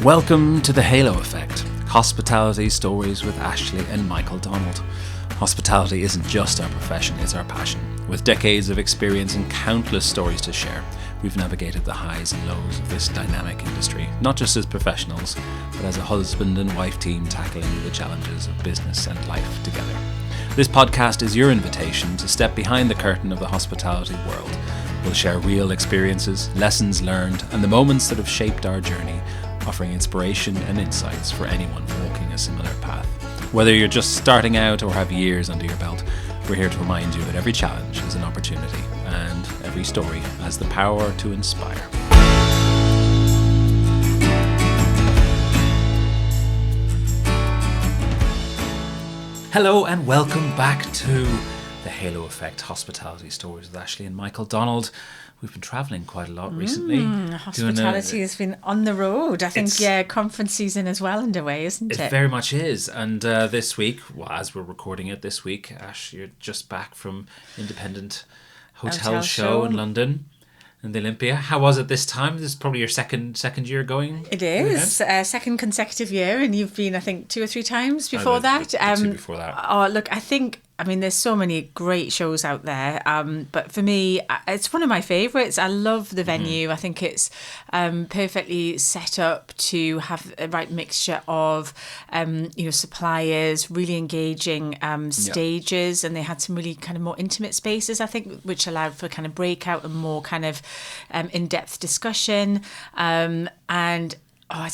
Welcome to the Halo Effect, hospitality stories with Ashleigh and Michael Donald. Hospitality isn't just our profession, it's our passion. With decades of experience and countless stories to share, we've navigated the highs and lows of this dynamic industry, not just as professionals, but as a husband and wife team tackling the challenges of business and life together. This podcast is your invitation to step behind the curtain of the hospitality world. We'll share real experiences, lessons learned, and the moments that have shaped our journey, offering inspiration and insights for anyone walking a similar path. Whether you're just starting out or have years under your belt, we're here to remind you that every challenge is an opportunity and every story has the power to inspire. Hello and welcome back to the Halo Effect Hospitality Stories with Ashleigh and Michael Donald. We've been travelling quite a lot recently. Hospitality has been on the road. I think, conference season as well underway, isn't it? It very much is. And this week, well, as we're recording it this week, Ash, you're just back from Independent Hotel Show in London and the Olympia. How was it this time? This is probably your second year going? It is. Second consecutive year, and you've been, I think, 2 or 3 times before that. Two before that. Oh, look, I mean, there's so many great shows out there, but for me, it's one of my favourites. I love the venue. I think it's perfectly set up to have the right mixture of, suppliers, really engaging stages, and they had some really kind of more intimate spaces, I think, which allowed for kind of breakout and more kind of in-depth discussion. It's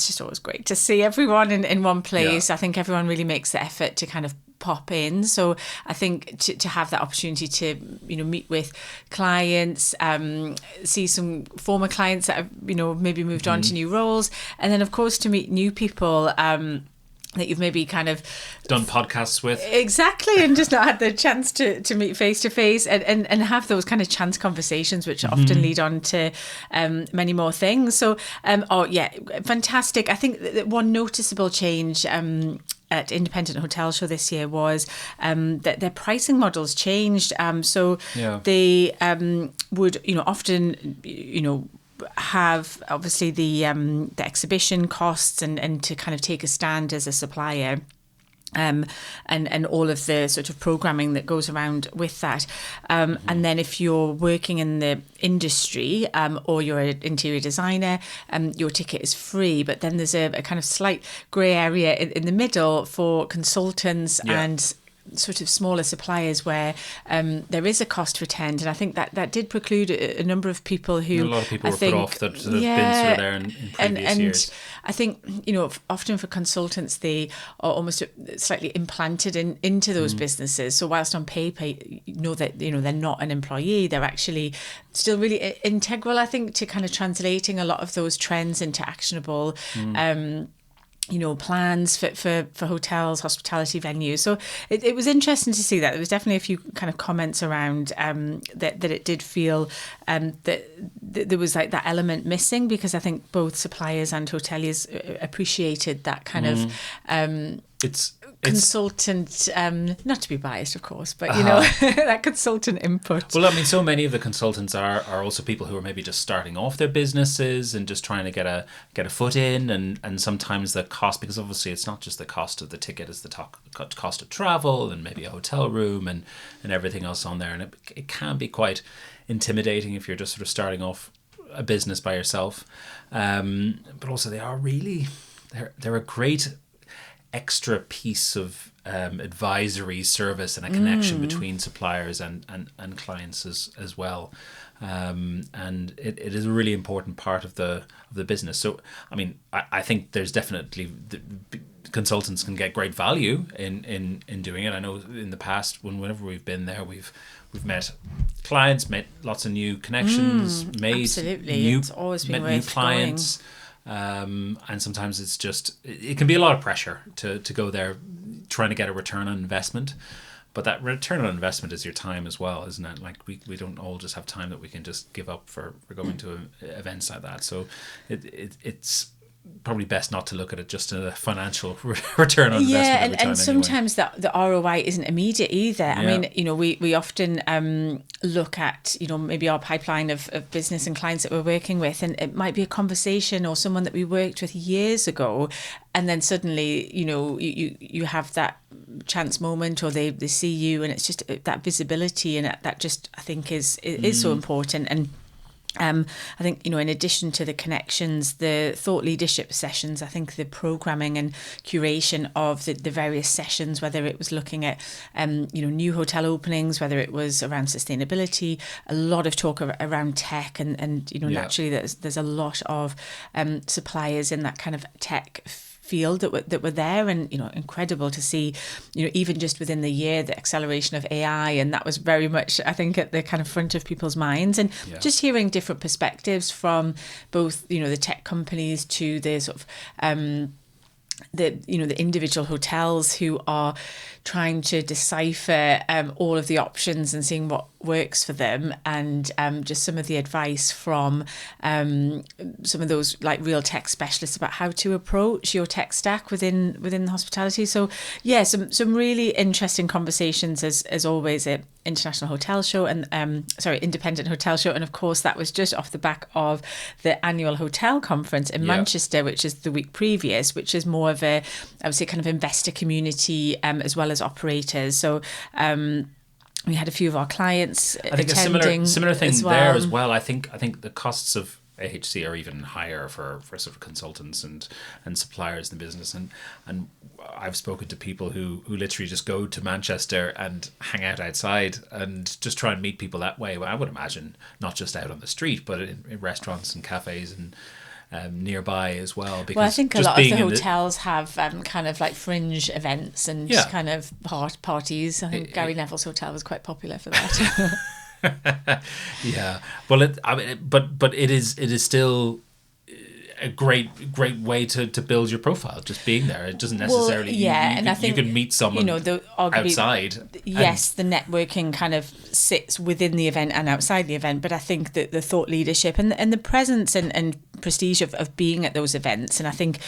just always great to see everyone in one place. I think everyone really makes the effort to kind of pop in. So I think to have that opportunity to, meet with clients, see some former clients that have, maybe moved on to new roles. And then, of course, to meet new people that you've maybe kind of done podcasts with. Exactly, and just not had the chance to meet face to face and have those kind of chance conversations, which often lead on to many more things. So, fantastic. I think that one noticeable change at Independent Hotel Show this year was that their pricing models changed. They would, often, have obviously the exhibition costs and to kind of take a stand as a supplier. And all of the sort of programming that goes around with that. And then if you're working in the industry or you're an interior designer, your ticket is free. But then there's a kind of slight grey area in the middle for consultants and sort of smaller suppliers where there is a cost to attend, and I think that did preclude a number of people who a lot of people were put off that have been sort of there in previous years. I think often for consultants they are almost slightly implanted into those businesses. So whilst on paper that they're not an employee, they're actually still really integral, I think, to kind of translating a lot of those trends into actionable plans for hotels, hospitality venues. So it was interesting to see that. There was definitely a few kind of comments around that it did feel that there was like that element missing, because I think both suppliers and hoteliers appreciated that kind of consultant, not to be biased, of course, but that consultant input. Well, I mean, so many of the consultants are also people who are maybe just starting off their businesses and just trying to get a foot in, and sometimes the cost, because obviously it's not just the cost of the ticket, it's the cost of travel and maybe a hotel room and everything else on there, and it can be quite intimidating if you're just sort of starting off a business by yourself, but also they're a great extra piece of advisory service and a connection between suppliers and clients as well, and it is a really important part of the business. So I mean, I think there's definitely consultants can get great value in doing it. I know in the past whenever we've been there, we've met clients, met lots of new connections, it's always been new clients. And sometimes it can be a lot of pressure to go there trying to get a return on investment, but that return on investment is your time as well, isn't it? Like we don't all just have time that we can just give up for going to events like that. So it's probably best not to look at it just in a financial return on investment Yeah, every time and sometimes the ROI isn't immediate either. I mean, we often look at, maybe our pipeline of business and clients that we're working with, and it might be a conversation or someone that we worked with years ago, and then suddenly, you have that chance moment, or they see you, and it's just that visibility, and that just, I think, is so important. And I think, in addition to the connections, the thought leadership sessions, I think the programming and curation of the various sessions, whether it was looking at, new hotel openings, whether it was around sustainability, a lot of talk around tech, and naturally there's a lot of suppliers in that kind of tech field that were there, and incredible to see, even just within the year, the acceleration of AI, and that was very much, I think, at the kind of front of people's minds, and just hearing different perspectives from both the tech companies to the sort of the individual hotels who are trying to decipher all of the options and seeing what works for them, and just some of the advice from some of those like real tech specialists about how to approach your tech stack within the hospitality. So some really interesting conversations as always at International Hotel Show and Independent Hotel Show, and of course that was just off the back of the annual hotel conference in Manchester, which is the week previous, which is more of a, I would say, kind of investor community as well as operators. So we had a few of our clients I think attending a similar thing as well. there as well. I think the costs of AHC are even higher for sort of consultants and suppliers in the business, and I've spoken to people who literally just go to Manchester and hang out outside and just try and meet people that way. Well, I would imagine not just out on the street, but in restaurants and cafes and nearby as well. Because I think a lot of the hotels have kind of like fringe events and kind of parties. I think Gary Neville's hotel was quite popular for that. Yeah, well, but it is still a great way to build your profile. Just being there, it doesn't necessarily. And I think you can meet someone outside. Yes, the networking kind of sits within the event and outside the event, but I think that the thought leadership and the presence and prestige of being at those events, and I think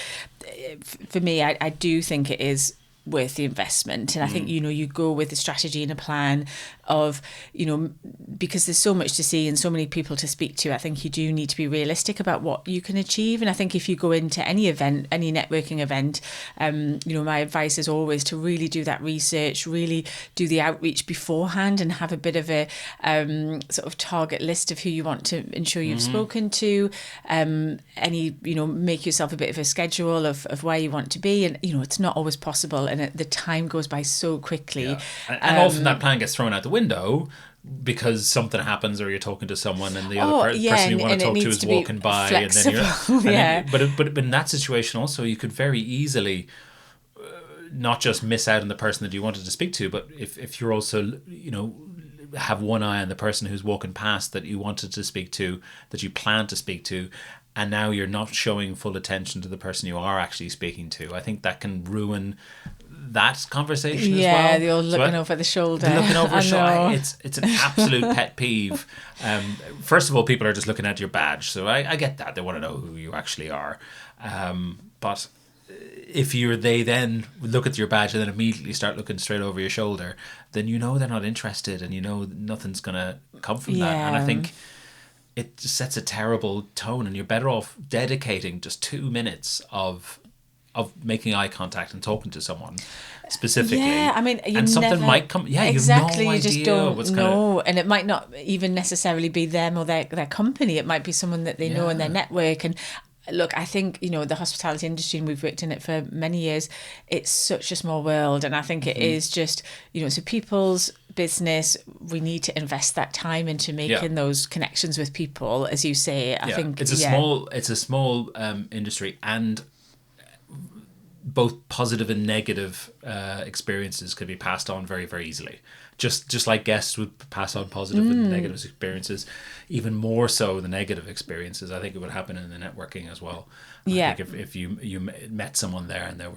for me, I do think it is worth the investment. And I think, you go with a strategy and a plan of, because there's so much to see and so many people to speak to, I think you do need to be realistic about what you can achieve. And I think if you go into any event, any networking event, my advice is always to really do that research, really do the outreach beforehand, and have a bit of a sort of target list of who you want to ensure you've spoken to, make yourself a bit of a schedule of where you want to be. And, it's not always possible, and the time goes by so quickly. Yeah. And often that plan gets thrown out the window because something happens, or you're talking to someone and the other person you want to talk to is walking by, flexible. and then but in that situation also, you could very easily not just miss out on the person that you wanted to speak to, but if you're also have one eye on the person who's walking past that you wanted to speak to, that you plan to speak to, and now you're not showing full attention to the person you are actually speaking to, I think that can ruin that conversation as well. Yeah, the old looking over the shoulder. Looking over the shoulder. It's an absolute pet peeve. First of all, people are just looking at your badge, so I get that. They want to know who you actually are. But if they then look at your badge and then immediately start looking straight over your shoulder, then they're not interested, and nothing's going to come from that. And I think it just sets a terrible tone, and you're better off dedicating just 2 minutes of making eye contact and talking to someone specifically. Yeah, I mean, something might come. Yeah, exactly. You have no idea just don't what's know, and it might not even necessarily be them or their company. It might be someone that they know in their network. And look, I think the hospitality industry, and we've worked in it for many years. It's such a small world, and I think it is just so people's business. We need to invest that time into making those connections with people, as you say. I think it's a small industry, and both positive and negative experiences could be passed on very, very easily. Just like guests would pass on positive and negative experiences, even more so the negative experiences. I think it would happen in the networking as well. I think if you met someone there and they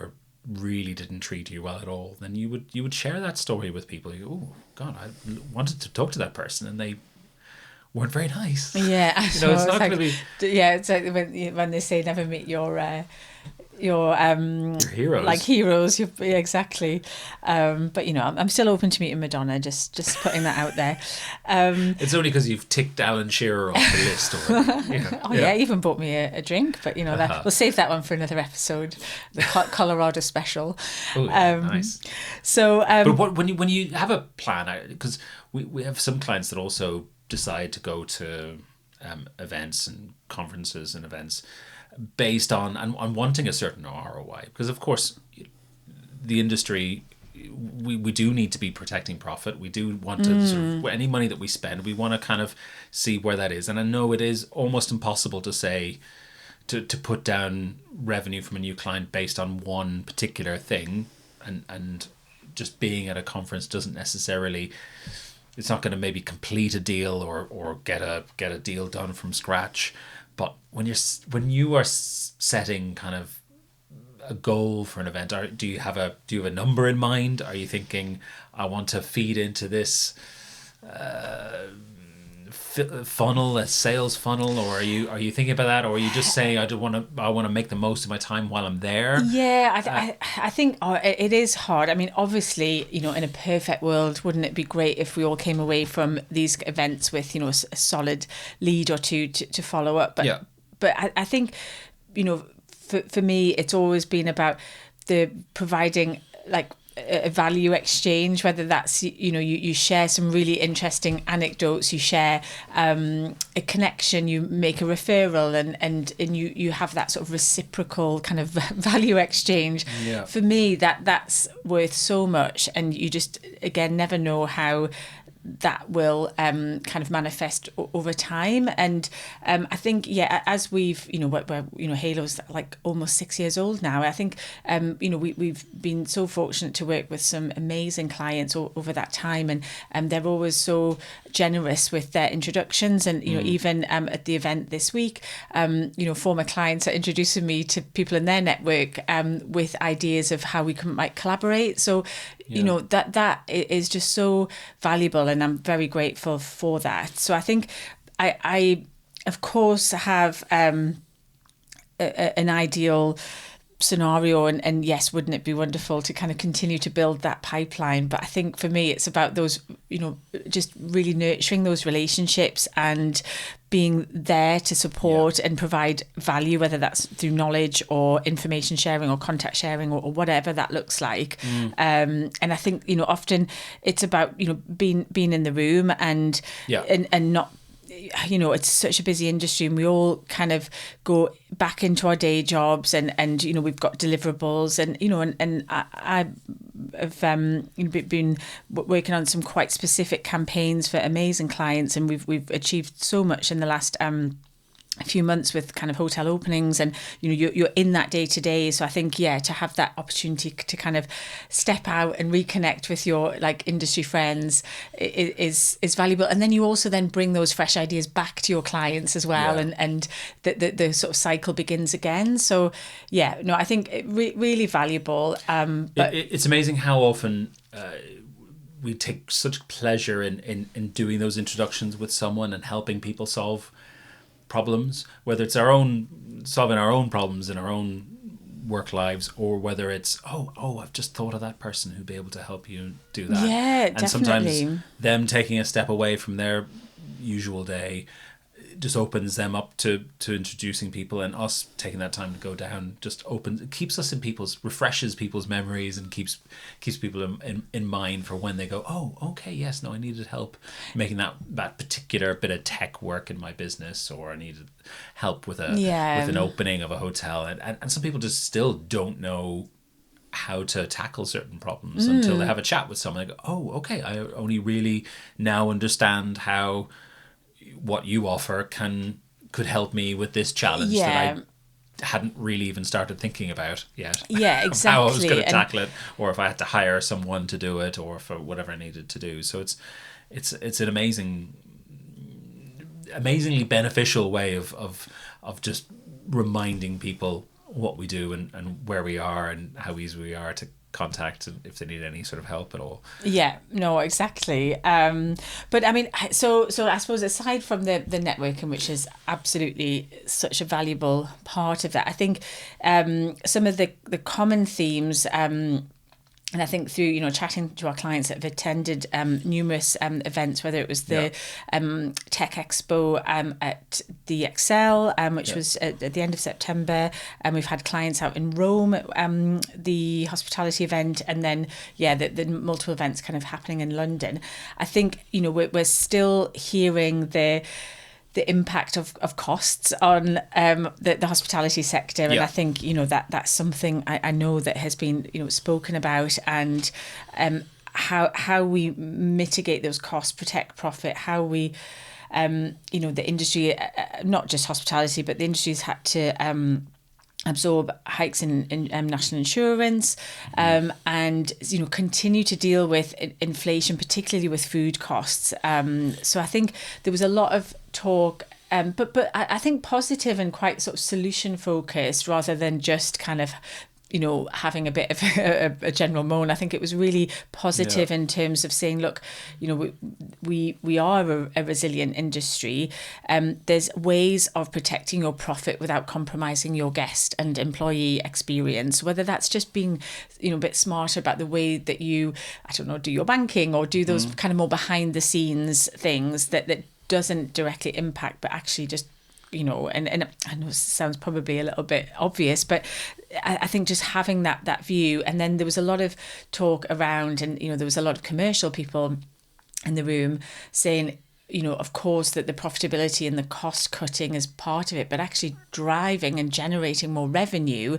really didn't treat you well at all, then you would share that story with people. You go, oh God, I wanted to talk to that person, and they weren't very nice. Yeah, I You know, it's not like, going to be yeah, it's like when they say never meet your heroes. like heroes. Yeah, exactly. But you know, I'm still open to meeting Madonna. Just putting that out there. It's only because you've ticked Alan Shearer off the list already. Yeah. Oh yeah, even bought me a drink. But you know, that we'll save that one for another episode, the Colorado special. Oh yeah, nice. So, But when you have a plan, because we have some clients that also decide to go to events and conferences and events based on and wanting a certain ROI, because of course the industry, we do need to be protecting profit. We do want to sort of, any money that we spend, we want to kind of see where that is. And I know it is almost impossible to say to put down revenue from a new client based on one particular thing, and just being at a conference doesn't necessarily, it's not going to maybe complete a deal or get a deal done from scratch. But when you are setting kind of a goal for an event, do you have a number in mind? Are you thinking, I want to feed into this funnel, a sales funnel, or are you thinking about that, or are you just saying I want to make the most of my time while I'm there? Yeah, I think it is hard. I mean, obviously, you know, in a perfect world, wouldn't it be great if we all came away from these events with, you know, a solid lead or two to follow up? But Yeah. but I think, you know, for me, it's always been about the providing like a value exchange, whether that's, you know, you share some really interesting anecdotes, you share a connection, you make a referral, and you have that sort of reciprocal kind of value exchange. Yeah. For me, that's worth so much, and you just again never know how that will kind of manifest over time. And I think, yeah, as we've, you know, we're you know, Halo's like almost 6 years old now. I think, you know, we've been so fortunate to work with some amazing clients over that time, and they're always so generous with their introductions. And, you know, even at the event this week, you know, former clients are introducing me to people in their network with ideas of how we might collaborate. So, you know, that is just so valuable, and I'm very grateful for that. So I think I of course have an ideal scenario, and yes, wouldn't it be wonderful to kind of continue to build that pipeline? But I think for me, it's about those, you know, just really nurturing those relationships and being there to support and provide value, whether that's through knowledge or information sharing or contact sharing or whatever that looks like. And I think, you know, often it's about, you know, being in the room and not, you know, it's such a busy industry, and we all kind of go back into our day jobs, and you know, we've got deliverables, and you know, and I've you know, been working on some quite specific campaigns for amazing clients, and we've achieved so much in the last a few months with kind of hotel openings, and you know, you're in that day to day. So I think, yeah, to have that opportunity to kind of step out and reconnect with your like industry friends is valuable. And then you also then bring those fresh ideas back to your clients as well, and the sort of cycle begins again. So yeah, no, I think really valuable. But it's amazing how often we take such pleasure in doing those introductions with someone and helping people solve problems, whether it's solving our own problems in our own work lives, or whether it's I've just thought of that person who'd be able to help you do that. Yeah, and definitely. Sometimes them taking a step away from their usual day just opens them up to introducing people, and us taking that time to go down just refreshes people's memories, and keeps people in mind for when they go, okay, yes, no, I needed help making that particular bit of tech work in my business, or I needed help with an opening of a hotel, and some people just still don't know how to tackle certain problems until they have a chat with someone. They go, okay, I only really now understand how what you offer could help me with this challenge that I hadn't really even started thinking about yet. Yeah, exactly. How I was going to tackle it, or if I had to hire someone to do it, or for whatever I needed to do. So it's an amazingly beneficial way of just reminding people what we do and where we are and how easy we are to contact if they need any sort of help at all. Yeah, no, exactly. But I mean, so I suppose aside from the networking, which is absolutely such a valuable part of that, I think some of the common themes. And I think through, chatting to our clients that have attended numerous events, whether it was the Tech Expo at the Excel, which was at the end of September, and we've had clients out in Rome at the hospitality event, and then, the multiple events kind of happening in London. I think, we're still hearing the impact of costs on the hospitality sector, and I think that's something I know that has been spoken about, and how we mitigate those costs, protect profit, how we the industry, not just hospitality, but the industry's had to absorb hikes in national insurance, and continue to deal with inflation, particularly with food costs. So I think there was a lot of talk, but I think positive and quite sort of solution focused rather than just kind of having a bit of a general moan. I think it was really positive in terms of saying, look, we are a resilient industry. There's ways of protecting your profit without compromising your guest and employee experience, whether that's just being, a bit smarter about the way that you, do your banking or do those kind of more behind the scenes things that doesn't directly impact, but actually just and I know it sounds probably a little bit obvious, but I think just having that view. And then there was a lot of talk around, and there was a lot of commercial people in the room saying, of course, that the profitability and the cost cutting is part of it, but actually driving and generating more revenue,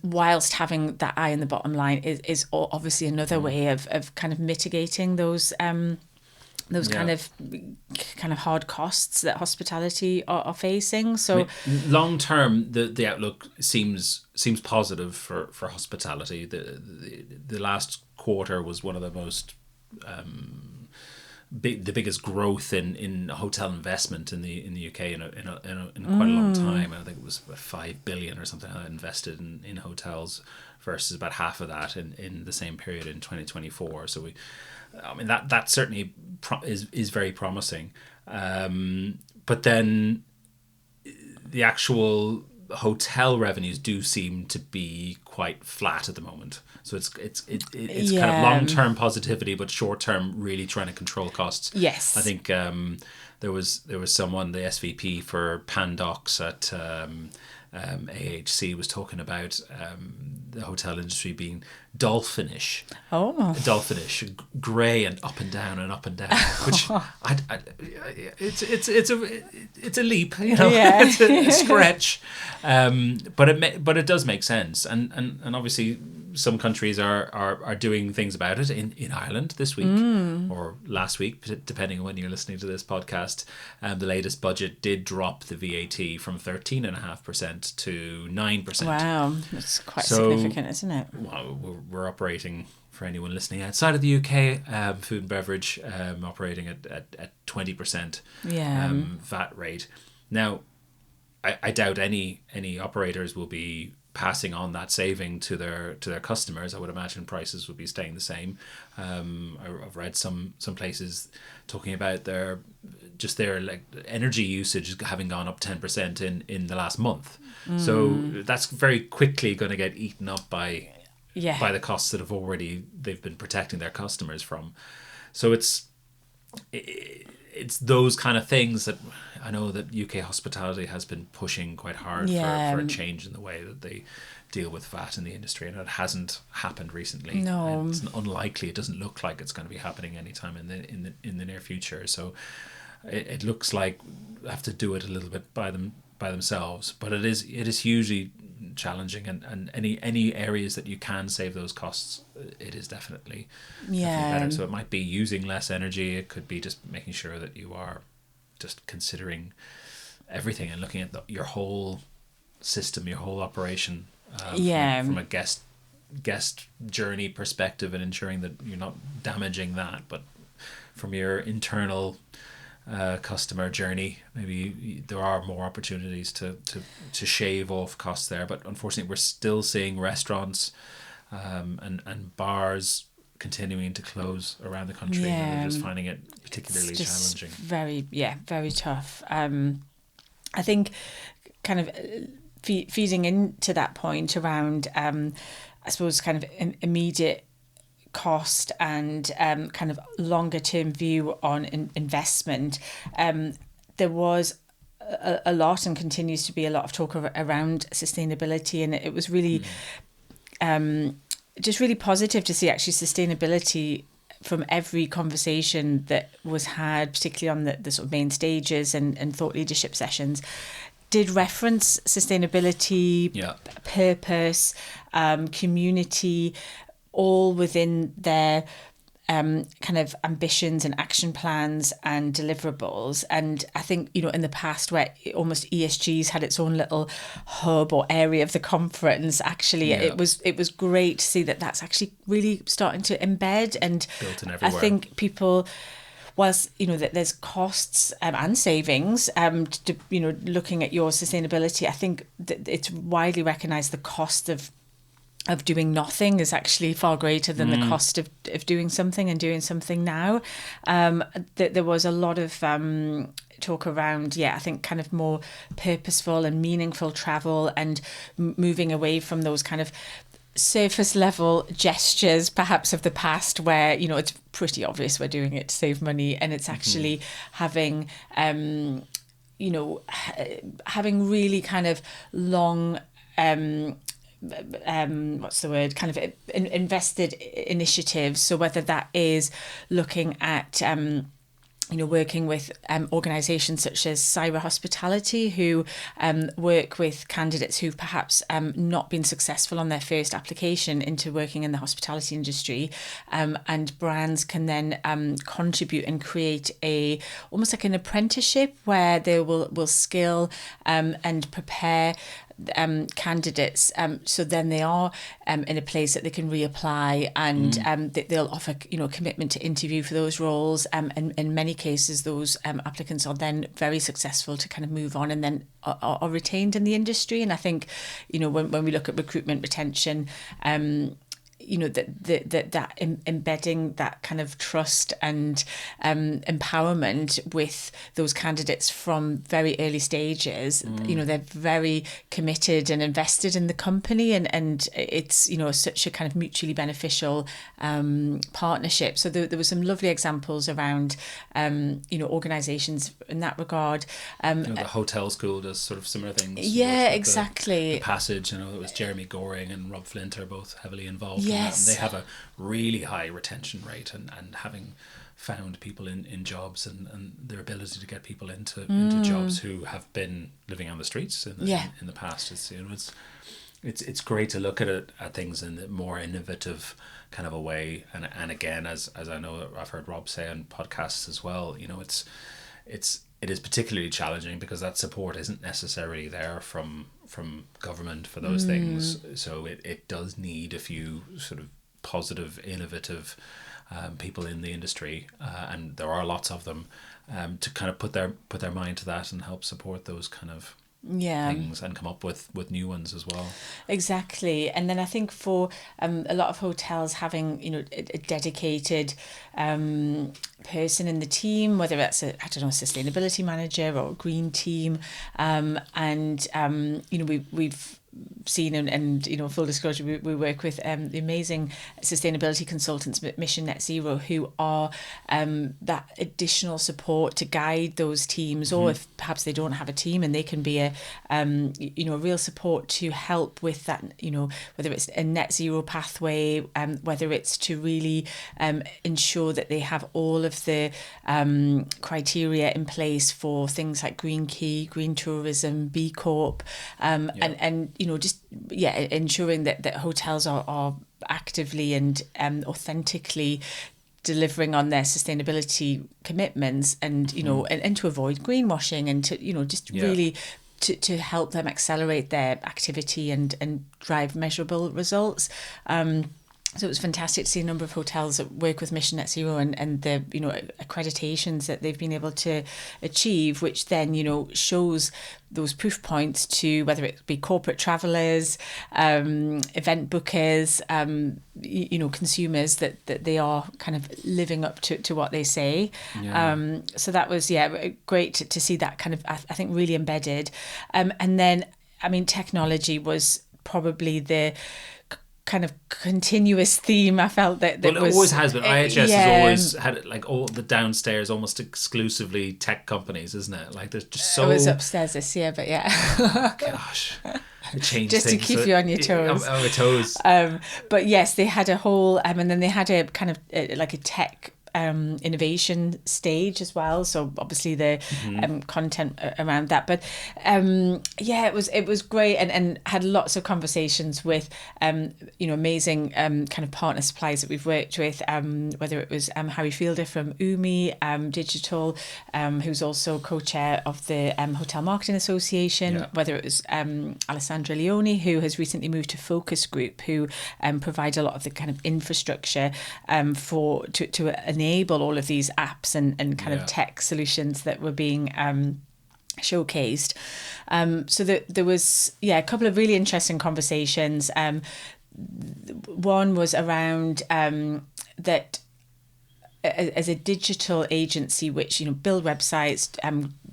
whilst having that eye on the bottom line is obviously another way of kind of mitigating those kind of hard costs that hospitality are facing. So long term, the outlook seems positive for hospitality. The last quarter was one of the most the biggest growth in hotel investment in the UK in quite a long time. I think it was about 5 billion or something invested in hotels versus about half of that in the same period in 2024. So that certainly is very promising. But then the actual hotel revenues do seem to be quite flat at the moment. So it's kind of long-term positivity, but short-term really trying to control costs. Yes. I think there was someone, the SVP for Pandox at AHC, was talking about the hotel industry being dolphinish. Dolphinish, grey and up and down, which it's a leap, it's a stretch, but it does make sense, and obviously some countries are doing things about it. In Ireland this week or last week, depending on when you're listening to this podcast, the latest budget did drop the VAT from 13.5% to 9%. Wow, that's quite significant, isn't it? Well, we're operating, for anyone listening outside of the UK, food and beverage, operating at 20% VAT rate. Now, I doubt any operators will be passing on that saving to their customers. I would imagine prices would be staying the same. I've read some places talking about their like energy usage having gone up 10% in the last month. So that's very quickly going to get eaten up by the costs that they've been protecting their customers from. So it's those kind of things that I know that UK hospitality has been pushing quite hard for a change in the way that they deal with VAT in the industry, and it hasn't happened recently. No, and it's unlikely. It doesn't look like it's going to be happening anytime in the near future. So it looks like they have to do it a little bit by themselves. But it is hugely challenging, and any areas that you can save those costs, it is definitely better. So it might be using less energy. It could be just making sure that you are just considering everything and looking at your whole system, your whole operation, from a guest journey perspective, and ensuring that you're not damaging that, but from your internal customer journey, maybe there are more opportunities to shave off costs there. But unfortunately, we're still seeing restaurants and bars continuing to close around the country. And they're just finding it particularly challenging. Very tough. I think kind of feeding into that point around, I suppose, kind of immediate cost and kind of longer term view on investment. There was a lot and continues to be a lot of talk around sustainability, and it was really just really positive to see actually sustainability from every conversation that was had, particularly on the sort of main stages and thought leadership sessions, did reference sustainability, purpose, community, all within their kind of ambitions and action plans and deliverables. And I think, in the past where almost ESG's had its own little hub or area of the conference, actually it was great to see that that's actually really starting to embed and built in everywhere. I think people, whilst that there's costs and savings to looking at your sustainability, I think that it's widely recognised the cost of doing nothing is actually far greater than the cost of doing something and doing something now. There was a lot of talk around, I think kind of more purposeful and meaningful travel and moving away from those kind of surface level gestures perhaps of the past where it's pretty obvious we're doing it to save money, and it's actually having having really kind of long what's the word, kind of invested initiatives. So whether that is looking at working with organisations such as Cyber Hospitality, who work with candidates who've perhaps not been successful on their first application into working in the hospitality industry, and brands can then contribute and create almost like an apprenticeship where they will skill and prepare candidates, so then they are in a place that they can reapply, and they'll offer commitment to interview for those roles, and in many cases those applicants are then very successful to kind of move on and then are retained in the industry. And I think when we look at recruitment, retention, that embedding that kind of trust and empowerment with those candidates from very early stages, they're very committed and invested in the company, and it's such a kind of mutually beneficial partnership. So there were some lovely examples around organisations in that regard. The hotel school does sort of similar things. Exactly. The Passage, it was Jeremy Goring and Rob Flint are both heavily involved. Yes. And they have a really high retention rate, and having found people in jobs and their ability to get people into jobs who have been living on the streets in the past. It's great to look at things in a more innovative kind of a way. And again, as I know I've heard Rob say on podcasts as well, it is particularly challenging because that support isn't necessarily there from government for those things. So it does need a few sort of positive, innovative people in the industry, and there are lots of them, to kind of put their mind to that and help support those kind of things and come up with new ones as well. Exactly. And then I think for a lot of hotels, having a dedicated person in the team, whether that's a sustainability manager or a green team, and we've seen and full disclosure, we work with the amazing sustainability consultants at Mission Net Zero, who are that additional support to guide those teams, or if perhaps they don't have a team, and they can be a real support to help with that, whether it's a net zero pathway, whether it's to really ensure that they have all of the criteria in place for things like Green Key, Green Tourism, B Corp, and ensuring that hotels are actively and authentically delivering on their sustainability commitments, and and to avoid greenwashing, and to really to help them accelerate their activity and drive measurable results. So it was fantastic to see a number of hotels that work with Mission Net Zero and the accreditations that they've been able to achieve, which then shows those proof points to whether it be corporate travellers, event bookers, consumers that they are kind of living up to what they say. Yeah. So that was great to see that kind of I think really embedded, and then technology was probably the kind of continuous theme. I felt that it was, always has been. IHS has always had like all the downstairs almost exclusively tech companies, isn't it? Like there's just so. I was upstairs this year, but yeah. Gosh, it changed just things. To keep you on your toes. On your toes. But yes, they had a whole, and then they had a kind of like a tech innovation stage as well, so obviously the content around that, but it was great, and had lots of conversations with amazing kind of partner suppliers that we've worked with, whether it was Harry Fielder from Umi Digital, who's also co-chair of the Hotel Marketing Association, whether it was Alessandra Leone, who has recently moved to Focus Group, who provide a lot of the kind of infrastructure to enable all of these apps and kind of tech solutions that were being showcased. So there was a couple of really interesting conversations. One was around that as a digital agency which build websites,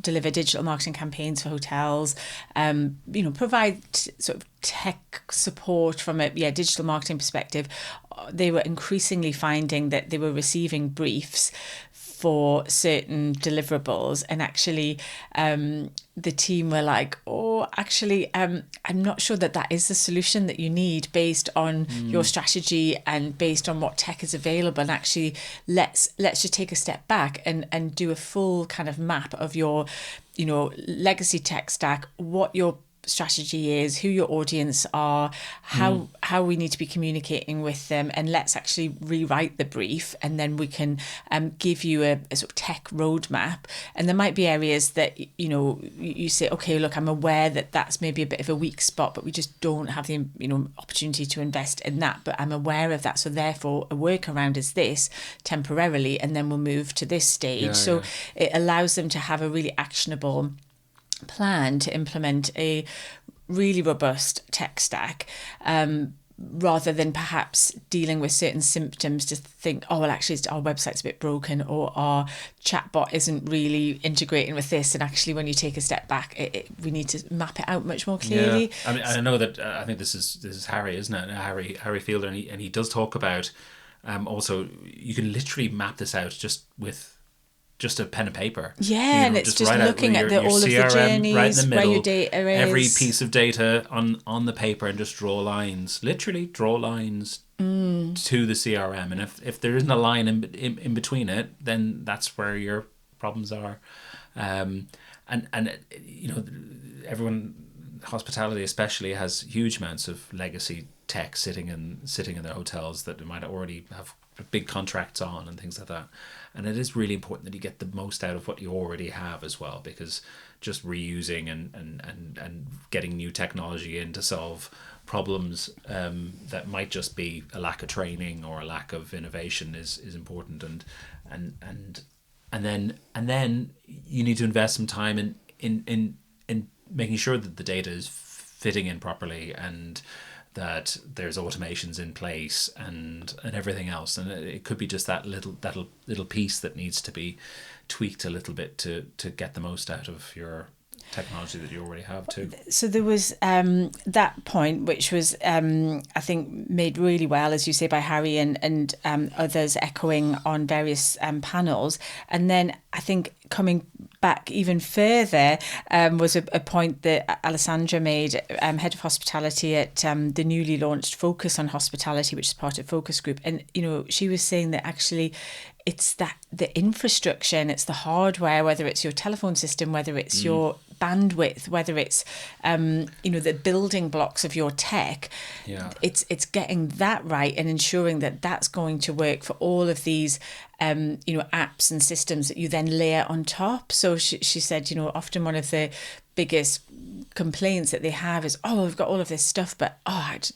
deliver digital marketing campaigns for hotels, provide sort of tech support from a digital marketing perspective, they were increasingly finding that they were receiving briefs for certain deliverables, and actually the team were like, I'm not sure that is the solution that you need based on your strategy and based on what tech is available, and actually let's just take a step back and do a full kind of map of your legacy tech stack, what your strategy is, who your audience are, how we need to be communicating with them, and let's actually rewrite the brief, and then we can give you a sort of tech roadmap. And there might be areas that you say, okay, look, I'm aware that that's maybe a bit of a weak spot, but we just don't have the opportunity to invest in that, but I'm aware of that, so therefore a workaround is this temporarily, and then we'll move to this stage. It allows them to have a really actionable plan to implement a really robust tech stack, rather than perhaps dealing with certain symptoms to think, oh well, actually our website's a bit broken, or our chatbot isn't really integrating with this, and actually when you take a step back, we need to map it out much more clearly. I know that I think this is Harry, isn't it? Harry Fielder, and he does talk about also you can literally map this out just with a pen and paper. And it's just looking at all of the journeys, right in the middle, where your data is. Every piece of data on the paper, and just draw lines. Literally draw lines to the CRM. And if there isn't a line in between it, then that's where your problems are. And everyone, hospitality especially, has huge amounts of legacy tech sitting in their hotels that they might already have big contracts on and things like that. And it is really important that you get the most out of what you already have as well, because just reusing and getting new technology in to solve problems that might just be a lack of training or a lack of innovation is important. And then you need to invest some time in making sure that the data is fitting in properly, and that there's automations in place and everything else. And it could be just that little piece that needs to be tweaked a little bit to get the most out of your technology that you already have too. So there was that point, which was I think made really well, as you say, by Harry and others echoing on various panels. And then I think coming back even further was a point that Alessandra made, head of hospitality at the newly launched Focus on Hospitality, which is part of Focus Group. And she was saying that actually it's that the infrastructure and it's the hardware, whether it's your telephone system, whether it's your bandwidth, whether it's the building blocks of your tech. It's getting that right and ensuring that that's going to work for all of these apps and systems that you then layer on top. So she said, often one of the biggest complaints that they have is, we've got all of this stuff, but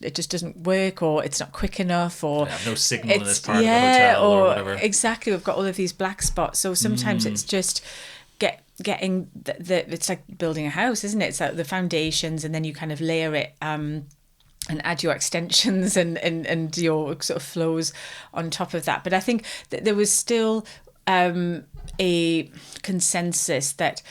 it just doesn't work, or it's not quick enough, or no signal in this part of the hotel, or whatever. Exactly, we've got all of these black spots. So sometimes it's just getting it's like building a house, isn't it? It's like the foundations, and then you kind of layer it and add your extensions and your sort of flows on top of that. But I think that there was still a consensus that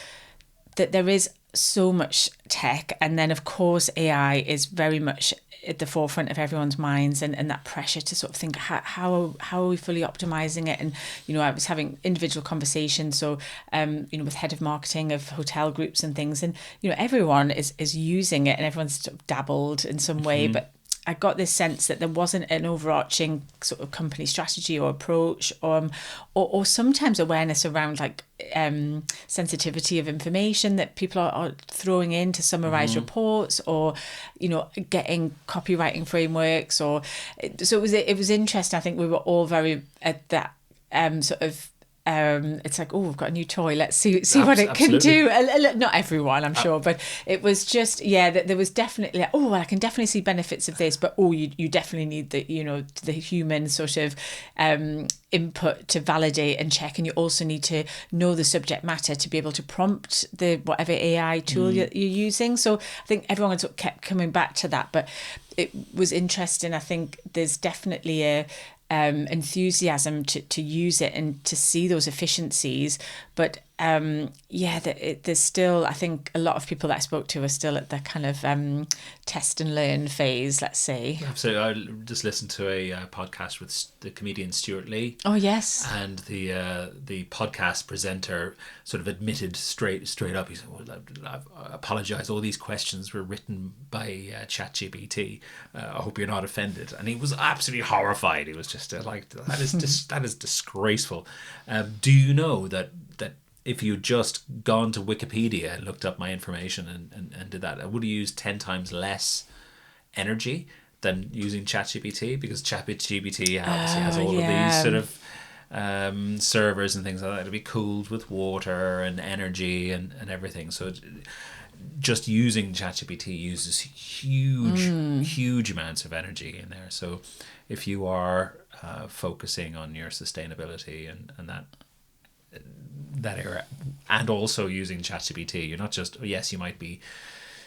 there is so much tech, and then of course AI is very much at the forefront of everyone's minds, and that pressure to sort of think how are we fully optimizing it. And I was having individual conversations, so with head of marketing of hotel groups and things, and everyone is using it, and everyone's sort of dabbled in some way, but I got this sense that there wasn't an overarching sort of company strategy or approach, or sometimes awareness around like sensitivity of information that people are throwing in to summarize reports, or getting copywriting frameworks, or so it was interesting. I think we were all very at that sort of. It's like, we've got a new toy, let's see what it can do. Not everyone, I'm sure, but it was just, that there was definitely like, I can definitely see benefits of this, but you definitely need the human sort of input to validate and check, and you also need to know the subject matter to be able to prompt the whatever AI tool you're using. So I think everyone sort of kept coming back to that, but it was interesting. I think there's definitely a enthusiasm to use it and to see those efficiencies, but there's still, I think a lot of people that I spoke to are still at the kind of test and learn phase, let's say. Absolutely. I just listened to a podcast with the comedian Stuart Lee. Oh yes. And the podcast presenter sort of admitted straight up, he said, I apologize, all these questions were written by ChatGPT. I hope you're not offended. And he was absolutely horrified. He was just like, that is disgraceful. Do you know that if you just gone to Wikipedia and looked up my information and did that, I would have used 10 times less energy than using ChatGPT, because ChatGPT obviously has all of these sort of servers and things like that to be cooled with water and energy and everything. So just using ChatGPT uses huge amounts of energy in there. So if you are focusing on your sustainability and that era, and also using ChatGPT, you're not just, yes, you might be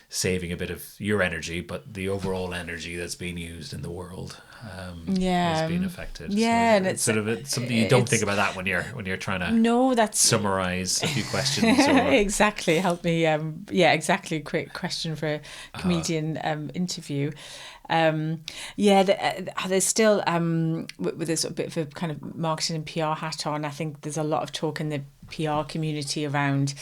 saving a bit of your energy, but the overall energy that's being used in the world has been affected. Yeah, so and it's sort of something you don't think about that when you're trying to summarize a few questions. Exactly. Help me. Exactly. Quick question for a comedian interview. There's still with this bit of a kind of marketing and PR hat on, I think there's a lot of talk in the PR community around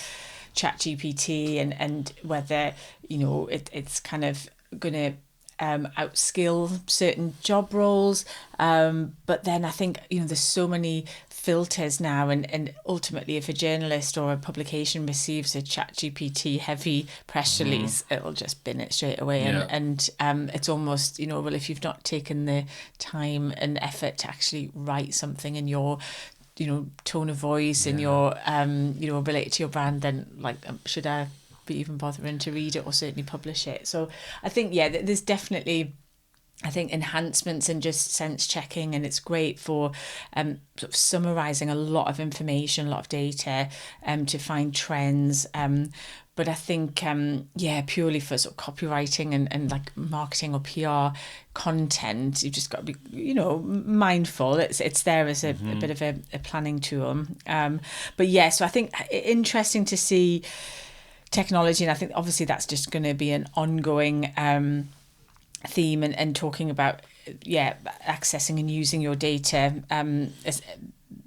ChatGPT and whether it's kind of going to outskill certain job roles, but then I think there's so many filters now, and ultimately if a journalist or a publication receives a ChatGPT heavy press release, it'll just bin it straight away. And it's almost well, if you've not taken the time and effort to actually write something in your tone of voice and your relate to your brand, then should I be even bothering to read it or certainly publish it? So I think there's definitely enhancements and just sense checking, and it's great for sort of summarizing a lot of information, a lot of data, to find trends. But I think purely for sort of copywriting and like marketing or PR content, you've just got to be mindful. It's there as a bit of a planning tool. So I think interesting to see technology, and I think obviously that's just going to be an ongoing theme, and talking about accessing and using your data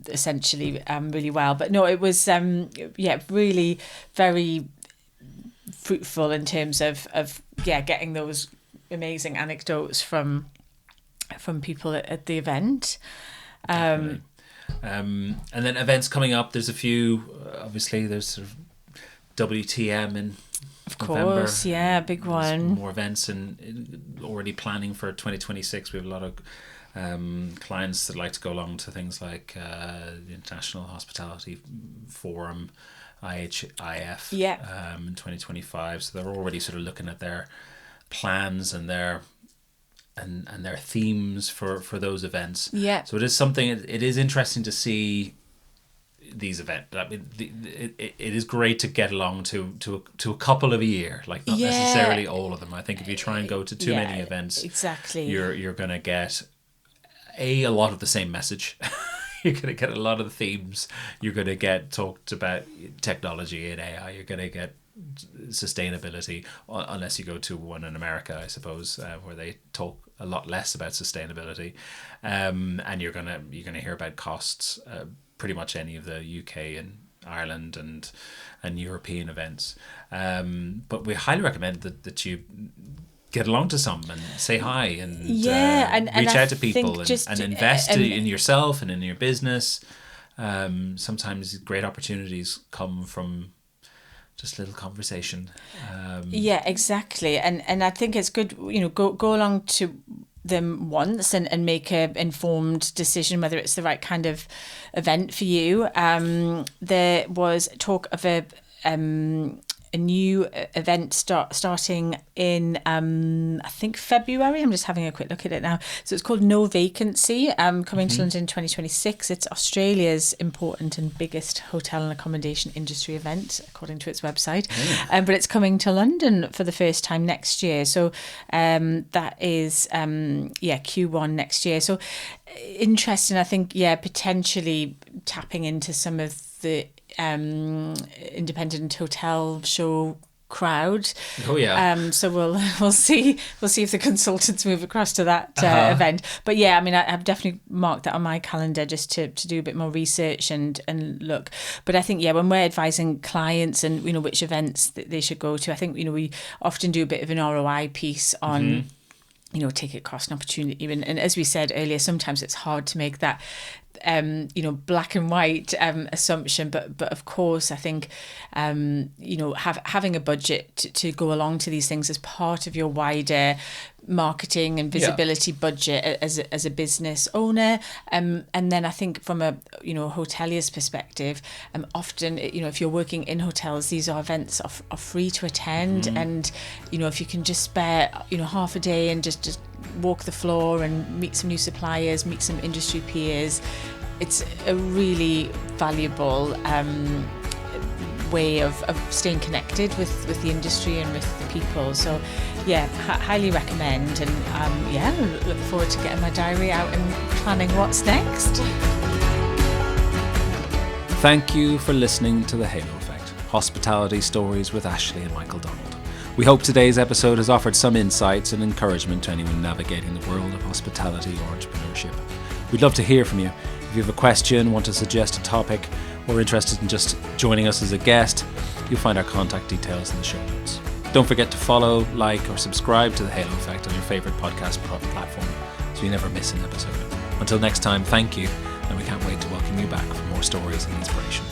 essentially really well. But no, it was really very fruitful in terms of getting those amazing anecdotes from people at the event. And then events coming up, there's a few, obviously there's sort of WTM Of course, yeah, big one. More events and already planning for 2026. We have a lot of clients that like to go along to things like the International Hospitality Forum, IHIF, in 2025. So they're already sort of looking at their plans and their themes for those events. Yeah. So it is something. It is interesting to see these events. I mean, it is great to get along to a couple of a year, like not necessarily all of them. I think if you try and go to too many events, exactly, you're going to get a lot of the same message. You're going to get a lot of the themes. You're going to get talked about technology and AI. You're going to get sustainability, unless you go to one in America, I suppose, where they talk a lot less about sustainability, and you're gonna hear about costs. Pretty much any of the UK and Ireland and European events, but we highly recommend that you get along to some and say hi and reach out to people and invest in yourself and in your business. Sometimes great opportunities come from just a little conversation. Yeah, exactly. And I think it's good, go along to them once and make a informed decision whether it's the right kind of event for you. There was talk of a new event starting in I think February. I'm just having a quick look at it now. So it's called No Vacancy, coming to London in 2026. It's Australia's important and biggest hotel and accommodation industry event, according to its website. But it's coming to London for the first time next year. So that is Q1 next year. So interesting, I think, potentially tapping into some of the independent hotel show crowd. Oh yeah. So we'll see if the consultants move across to that event. But yeah, I mean, I've definitely marked that on my calendar just to do a bit more research and look. But I think when we're advising clients and which events that they should go to, I think we often do a bit of an ROI piece on ticket cost and opportunity. And as we said earlier, sometimes it's hard to make that black and white assumption, but of course I think having a budget to go along to these things as part of your wider marketing and visibility budget as a business owner, and then I think from a hotelier's perspective, often if you're working in hotels, these are events are free to attend, and if you can just spare half a day and just walk the floor and meet some new suppliers, meet some industry peers, it's a really valuable way of staying connected with the industry and with the people. So highly recommend, and look forward to getting my diary out and planning what's next. Thank you for listening to The Halo Effect, Hospitality Stories with Ashleigh and Michael Donald. We hope today's episode has offered some insights and encouragement to anyone navigating the world of hospitality or entrepreneurship. We'd love to hear from you. If you have a question, want to suggest a topic, or interested in just joining us as a guest, you'll find our contact details in the show notes. Don't forget to follow, like, or subscribe to The Halo Effect on your favourite podcast platform so you never miss an episode. Until next time, thank you, and we can't wait to welcome you back for more stories and inspiration.